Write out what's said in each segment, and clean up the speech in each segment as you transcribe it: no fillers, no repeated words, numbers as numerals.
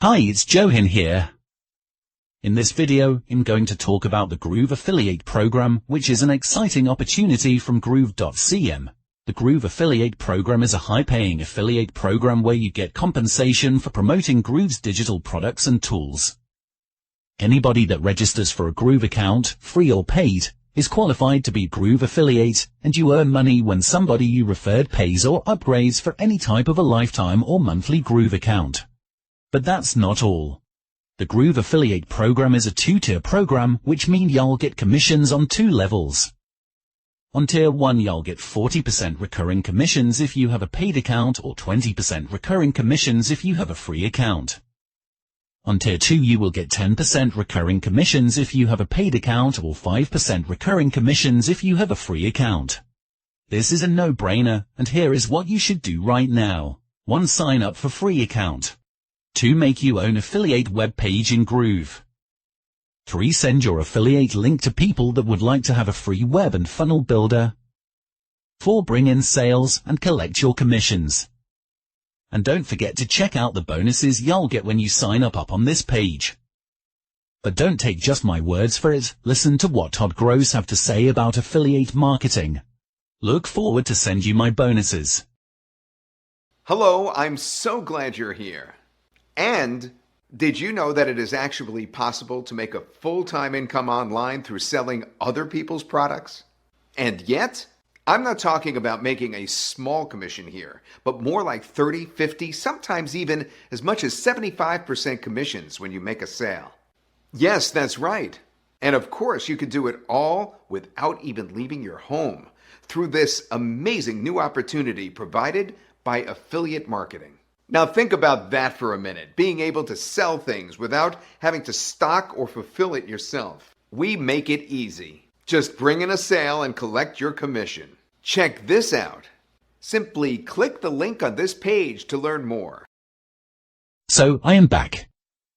Hi, it's Johan here. In this video, I'm going to talk about the Groove Affiliate Program, which is an exciting opportunity from Groove.cm. The Groove Affiliate Program is a high-paying affiliate program where you get compensation for promoting Groove's digital products and tools. Anybody that registers for a Groove account, free or paid, is qualified to be Groove Affiliate, and you earn money when somebody you referred pays or upgrades for any type of a lifetime or monthly Groove account. But that's not all. The Groove Affiliate Program is a two-tier program, which means y'all get commissions on two levels. On Tier 1 y'all get 40% recurring commissions if you have a paid account or 20% recurring commissions if you have a free account. On Tier 2 you will get 10% recurring commissions if you have a paid account or 5% recurring commissions if you have a free account. This is a no-brainer, and here is what you should do right now. 1. Sign up for free account. 2. Make your own affiliate web page in Groove. 3. Send your affiliate link to people that would like to have a free web and funnel builder. 4. Bring in sales and collect your commissions. And don't forget to check out the bonuses y'all get when you sign up on this page. But don't take just my words for it, listen to what Todd Gross have to say about affiliate marketing. Look forward to send you my bonuses. Hello, I'm so glad you're here. And did you know that it is actually possible to make a full-time income online through selling other people's products? And yet, I'm not talking about making a small commission here, but more like 30, 50, sometimes even as much as 75% commissions when you make a sale. Yes, that's right. And of course, you could do it all without even leaving your home through this amazing new opportunity provided by affiliate marketing. Now think about that for a minute, being able to sell things without having to stock or fulfill it yourself. We make it easy. Just bring in a sale and collect your commission. Check this out. Simply click the link on this page to learn more. So, I am back.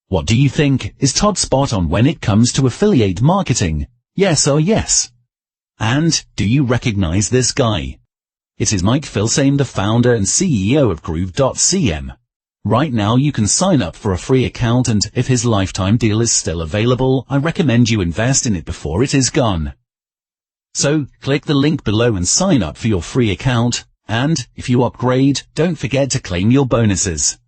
What do you think? Is Todd spot on when it comes to affiliate marketing? Yes or yes? And, do you recognize this guy? It is Filsaime, the founder and CEO of Groove.cm. Right now you can sign up for a free account, and if his lifetime deal is still available, I recommend you invest in it before it is gone. So, click the link below and sign up for your free account, and, if you upgrade, don't forget to claim your bonuses.